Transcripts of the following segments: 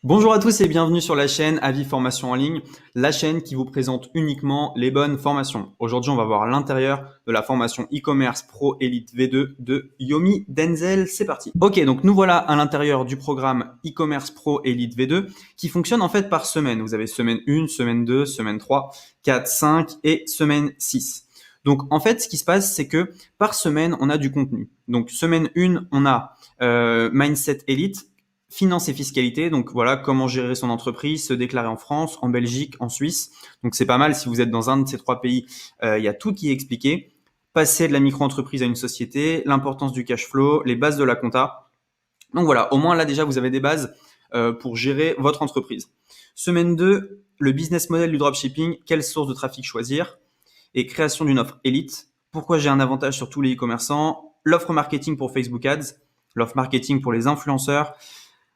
Bonjour à tous et bienvenue sur la chaîne Avis Formation en ligne, la chaîne qui vous présente uniquement les bonnes formations. Aujourd'hui, on va voir l'intérieur de la formation e-commerce Pro Elite V2 de Yomi Denzel. C'est parti. Ok, donc nous voilà à l'intérieur du programme e-commerce Pro Elite V2 qui fonctionne en fait par semaine. Vous avez semaine 1, semaine 2, semaine 3, 4, 5 et semaine 6. Donc en fait, ce qui se passe, c'est que par semaine, on a du contenu. Donc semaine 1, on a Mindset Elite, finance et fiscalité, donc voilà comment gérer son entreprise, se déclarer en France, en Belgique, en Suisse. Donc c'est pas mal si vous êtes dans un de ces trois pays, il y a tout qui est expliqué. Passer de la micro-entreprise à une société, l'importance du cash flow, les bases de la compta. Donc voilà, au moins là déjà vous avez des bases pour gérer votre entreprise. Semaine 2, le business model du dropshipping, quelle source de trafic choisir et création d'une offre élite. Pourquoi j'ai un avantage sur tous les e-commerçants, l'offre marketing pour Facebook Ads, l'offre marketing pour les influenceurs,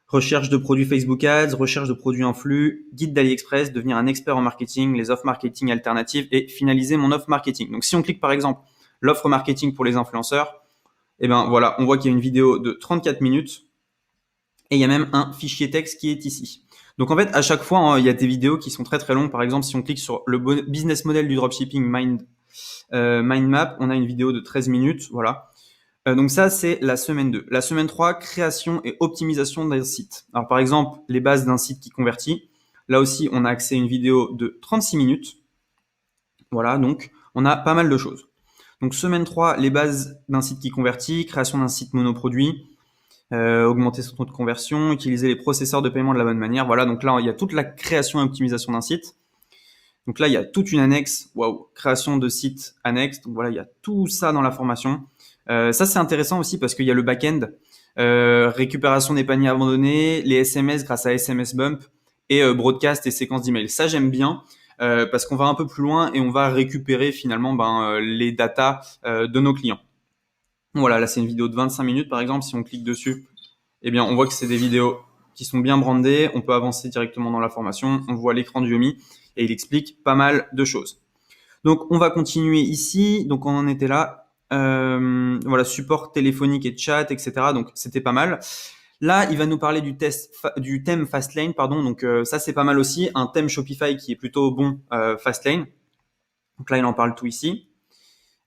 recherche de produits Facebook Ads, recherche de produits en flux, guide d'AliExpress, devenir un expert en marketing, les offres marketing alternatives et finaliser mon offre marketing. Donc si on clique par exemple l'offre marketing pour les influenceurs, et ben voilà, on voit qu'il y a une vidéo de 34 minutes et il y a même un fichier texte qui est ici. Donc en fait, à chaque fois, hein, il y a des vidéos qui sont très très longues. Par exemple, si on clique sur le business model du dropshipping Mind Map, on a une vidéo de 13 minutes, voilà. Donc ça, c'est la semaine 2. La semaine 3, création et optimisation d'un site. Alors par exemple, les bases d'un site qui convertit. Là aussi, on a accès à une vidéo de 36 minutes. Voilà, donc on a pas mal de choses. Donc semaine 3, les bases d'un site qui convertit, création d'un site monoproduit, augmenter son taux de conversion, utiliser les processeurs de paiement de la bonne manière. Voilà, donc là, il y a toute la création et optimisation d'un site. Donc là, il y a toute une annexe, waouh, création de site annexe. Donc voilà, il y a tout ça dans la formation. Ça, c'est intéressant aussi parce qu'il y a le back-end, récupération des paniers abandonnés, les SMS grâce à SMS Bump et broadcast et séquences d'email. Ça, j'aime bien parce qu'on va un peu plus loin et on va récupérer finalement les datas de nos clients. Voilà, là, c'est une vidéo de 25 minutes par exemple. Si on clique dessus, eh bien, on voit que c'est des vidéos qui sont bien brandées. On peut avancer directement dans la formation. On voit l'écran du Yomi et il explique pas mal de choses. Donc, on va continuer ici. Donc, on en était là. Voilà, support téléphonique et chat, etc. Donc, c'était pas mal. Là, il va nous parler du thème Fastlane, pardon. Donc, ça, c'est pas mal aussi. Un thème Shopify qui est plutôt bon, Fastlane. Donc là, il en parle tout ici.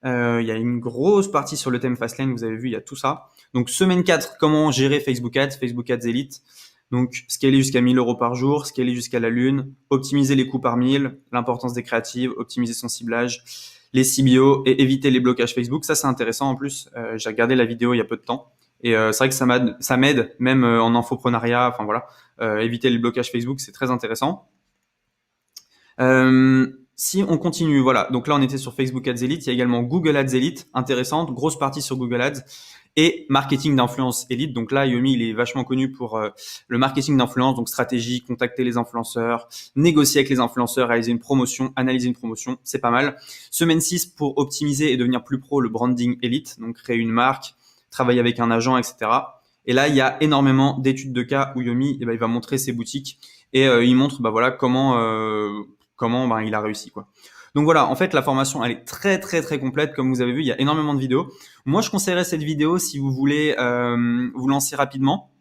Il y a une grosse partie sur le thème Fastlane. Vous avez vu, il y a tout ça. Donc, semaine 4, comment gérer Facebook Ads Elite. Donc, scaler jusqu'à 1000 euros par jour, scaler jusqu'à la lune, optimiser les coûts par 1000, l'importance des créatives, optimiser son ciblage, les CBO et éviter les blocages Facebook. Ça, c'est intéressant en plus. J'ai regardé la vidéo il y a peu de temps. Et c'est vrai que ça m'aide même en infoprenariat. Enfin voilà, éviter les blocages Facebook, c'est très intéressant. Si on continue, voilà. Donc là, on était sur Facebook Ads Elite. Il y a également Google Ads Elite, intéressante, grosse partie sur Google Ads et marketing d'influence Elite. Donc là, Yomi, il est vachement connu pour le marketing d'influence, donc stratégie, contacter les influenceurs, négocier avec les influenceurs, réaliser une promotion, analyser une promotion, c'est pas mal. Semaine 6 pour optimiser et devenir plus pro, le branding Elite, donc créer une marque, travailler avec un agent, etc. Et là, il y a énormément d'études de cas où Yomi, il va montrer ses boutiques et il montre, voilà, comment il a réussi, quoi. Donc voilà, en fait, la formation, elle est très, très, très complète. Comme vous avez vu, il y a énormément de vidéos. Moi, je conseillerais cette vidéo si vous voulez vous lancer rapidement.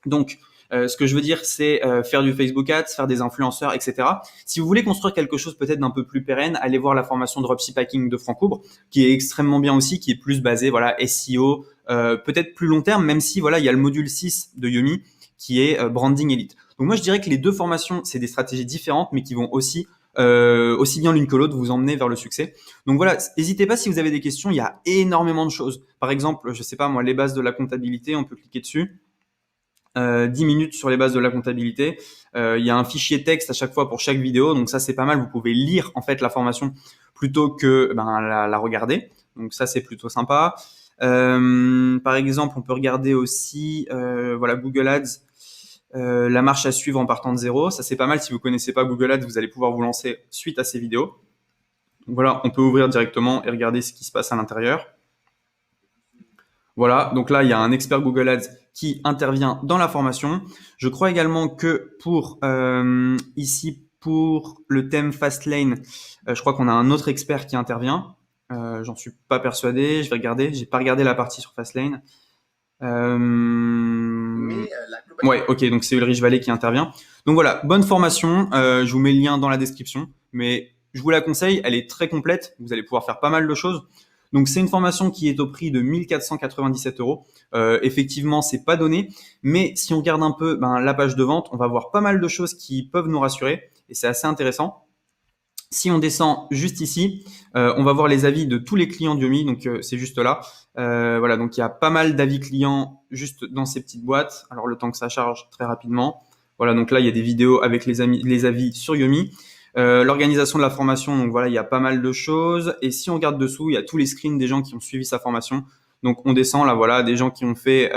Donc, ce que je veux dire, c'est faire du Facebook Ads, faire des influenceurs, etc. Si vous voulez construire quelque chose peut-être d'un peu plus pérenne, allez voir la formation Dropshipping de Francourbe, qui est extrêmement bien aussi, qui est plus basée, voilà, SEO, peut-être plus long terme, même si, voilà, il y a le module 6 de Yomi, qui est Branding Elite. Donc moi, je dirais que les deux formations, c'est des stratégies différentes, mais qui vont aussi bien l'une que l'autre vous emmener vers le succès. Donc voilà, n'hésitez pas si vous avez des questions, il y a énormément de choses. Par exemple, je sais pas moi, les bases de la comptabilité, on peut cliquer dessus. 10 minutes sur les bases de la comptabilité. Il y a un fichier texte à chaque fois pour chaque vidéo, donc ça c'est pas mal. Vous pouvez lire en fait la formation plutôt que la regarder. Donc ça c'est plutôt sympa. Par exemple, on peut regarder aussi voilà Google Ads. La marche à suivre en partant de zéro, ça c'est pas mal. Si vous connaissez pas Google Ads, vous allez pouvoir vous lancer suite à ces vidéos. Donc voilà, on peut ouvrir directement et regarder ce qui se passe à l'intérieur. Voilà, donc là, il y a un expert Google Ads qui intervient dans la formation. Je crois également que pour ici, pour le thème Fastlane, je crois qu'on a un autre expert qui intervient. J'en suis pas persuadé. Je vais regarder. J'ai pas regardé la partie sur Fastlane. Ouais, ok, donc c'est Ulrich Vallée qui intervient. Donc voilà, bonne formation. Je vous mets le lien dans la description, mais je vous la conseille. Elle est très complète. Vous allez pouvoir faire pas mal de choses. Donc c'est une formation qui est au prix de 1497 euros. Effectivement, c'est pas donné, mais si on regarde un peu la page de vente, on va voir pas mal de choses qui peuvent nous rassurer et c'est assez intéressant. Si on descend juste ici, on va voir les avis de tous les clients d'Yomi. Donc c'est juste là. Voilà, donc il y a pas mal d'avis clients juste dans ces petites boîtes. Alors le temps que ça charge très rapidement. Voilà, donc là il y a des vidéos avec les avis sur Yomi. L'organisation de la formation, donc voilà, il y a pas mal de choses. Et si on regarde dessous, il y a tous les screens des gens qui ont suivi sa formation. Donc on descend là, voilà, des gens qui ont fait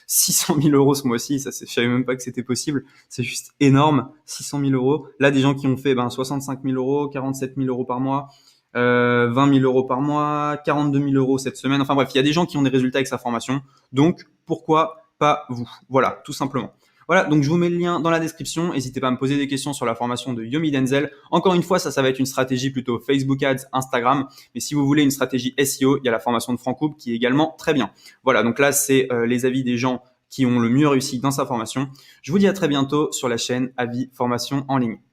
600 000 euros ce mois-ci. Ça, je savais même pas que c'était possible. C'est juste énorme, 600 000 euros. Là, des gens qui ont fait 65 000 euros, 47 000 euros par mois, 20 000 euros par mois, 42 000 euros cette semaine. Enfin bref, il y a des gens qui ont des résultats avec sa formation. Donc pourquoi pas vous? Voilà, tout simplement. Voilà, donc je vous mets le lien dans la description. N'hésitez pas à me poser des questions sur la formation de Yomi Denzel. Encore une fois, ça va être une stratégie plutôt Facebook Ads, Instagram. Mais si vous voulez une stratégie SEO, il y a la formation de Franck Coupe qui est également très bien. Voilà, donc là, c'est les avis des gens qui ont le mieux réussi dans sa formation. Je vous dis à très bientôt sur la chaîne Avis Formation en ligne.